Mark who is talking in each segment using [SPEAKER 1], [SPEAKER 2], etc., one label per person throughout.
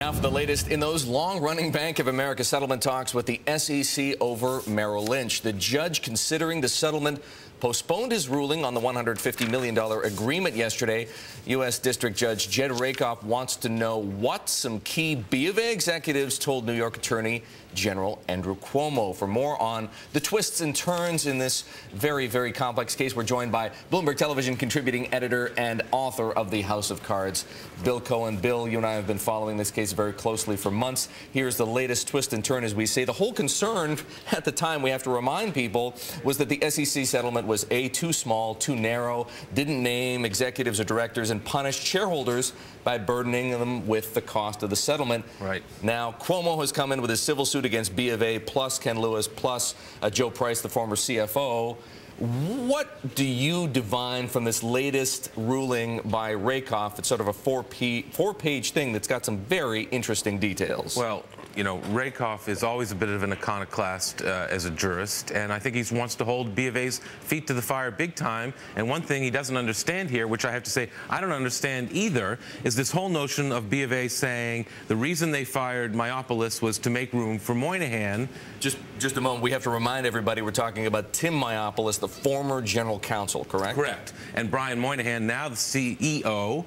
[SPEAKER 1] Now for the latest in those long-running Bank of America settlement talks with the SEC over Merrill Lynch. The judge considering the settlement postponed his ruling on the $150 million agreement yesterday. U.S. District Judge Jed Rakoff wants to know what some key B of A executives told New York Attorney General Andrew Cuomo. For more on the twists and turns in this very, very complex case, we're joined by Bloomberg Television contributing editor and author of The House of Cards, Bill Cohan. Bill, you and I have been following this case very closely for months. Here's the latest twist and turn, as we say. The whole concern at the time, we have to remind people, was that the SEC settlement was A, too small, too narrow, didn't name executives or directors, and punished shareholders by burdening them with the cost of the settlement.
[SPEAKER 2] Right.
[SPEAKER 1] Now, Cuomo has come in with his civil suit against B of A, plus Ken Lewis, plus Joe Price, the former CFO. What do you divine from this latest ruling by Rakoff? It's sort of a four-page thing that's got some very interesting details.
[SPEAKER 2] Well, you know, Rakoff is always a bit of an iconoclast as a jurist, and I think he wants to hold B of A's feet to the fire big time. And one thing he doesn't understand here, which I have to say I don't understand either, is this whole notion of B of A saying the reason they fired Mayopoulos was to make room for Moynihan.
[SPEAKER 1] Just a moment. We have to remind everybody we're talking about Tim Mayopoulos, the former general counsel, correct?
[SPEAKER 2] Correct. And Brian Moynihan, now the CEO,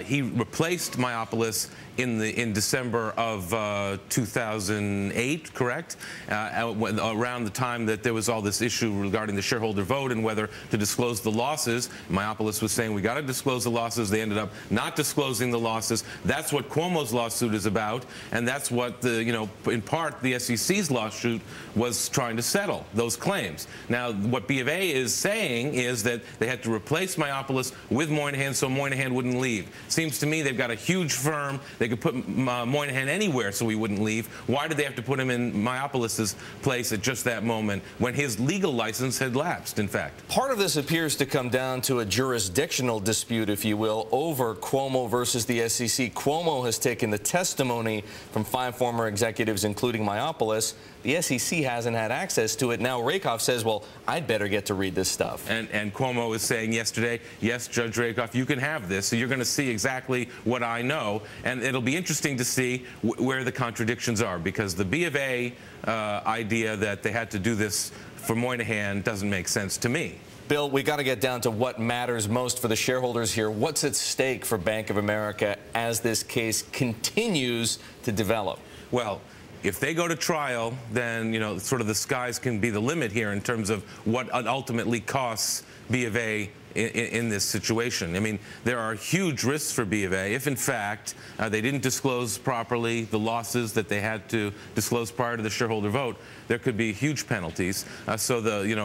[SPEAKER 2] he replaced Mayopoulos in December of 2008, correct? Around the time that there was all this issue regarding the shareholder vote and whether to disclose the losses. Mayopoulos was saying we got to disclose the losses. They ended up not disclosing the losses. That's what Cuomo's lawsuit is about, and that's what the, you know, in part the SEC's lawsuit was trying to settle, those claims. Now, what B of A is saying is that they had to replace Mayopoulos with Moynihan so Moynihan wouldn't leave. Seems to me they've got a huge firm. They could put Moynihan anywhere so he wouldn't leave. Why did they have to put him in Mayopoulos' place at just that moment when his legal license had lapsed, in fact?
[SPEAKER 1] Part of this appears to come down to a jurisdictional dispute, if you will, over Cuomo versus the SEC. Cuomo has taken the testimony from 5 former executives, including Mayopoulos. The SEC hasn't had access to it. Now Rakoff says, well, I'd better get to read this stuff.
[SPEAKER 2] And Cuomo is saying yesterday, yes, Judge Rakoff, you can have this. So you're going to see exactly what I know. And it'll be interesting to see where the contradictions are, because the B of A idea that they had to do this for Moynihan doesn't make sense to me.
[SPEAKER 1] Bill, we got to get down to what matters most for the shareholders here. What's at stake for Bank of America as this case continues to develop?
[SPEAKER 2] Well, if they go to trial, then, you know, sort of the skies can be the limit here in terms of what ultimately costs B of A in this situation. I mean, there are huge risks for B of A if, in fact, they didn't disclose properly the losses that they had to disclose prior to the shareholder vote. There could be huge penalties. So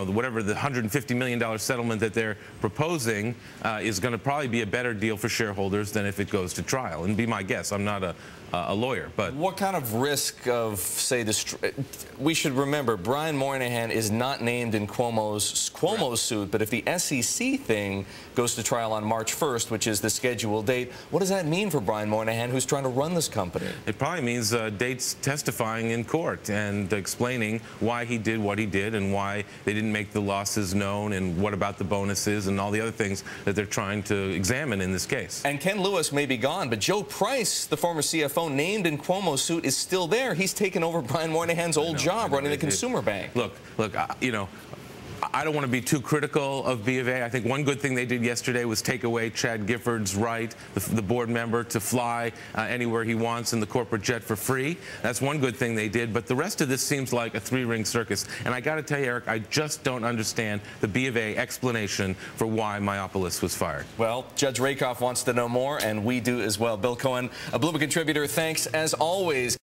[SPEAKER 2] whatever the $150 million settlement that they're proposing is going to probably be a better deal for shareholders than if it goes to trial. And be my guess. I'm not a lawyer, but
[SPEAKER 1] what kind of risk of, say, we should remember Brian Moynihan is not named in Cuomo's suit, but if the SEC thing goes to trial on March 1st, which is the scheduled date, what does that mean for Brian Moynihan, who's trying to run this company?
[SPEAKER 2] It probably means dates testifying in court and explaining why he did what he did and why they didn't make the losses known and what about the bonuses and all the other things that they're trying to examine in this case.
[SPEAKER 1] And Ken Lewis may be gone, but Joe Price, the former CFO named in Cuomo's suit, is still there. He's taken over Brian Moynihan's old job running the consumer bank.
[SPEAKER 2] Look, you know, I don't want to be too critical of B of A. I think one good thing they did yesterday was take away Chad Gifford's right, the board member, to fly anywhere he wants in the corporate jet for free. That's one good thing they did. But the rest of this seems like a 3-ring circus. And I got to tell you, Eric, I just don't understand the B of A explanation for why Mayopoulos was fired.
[SPEAKER 1] Well, Judge Rakoff wants to know more, and we do as well. Bill Cohan, a Bloomberg contributor, thanks as always.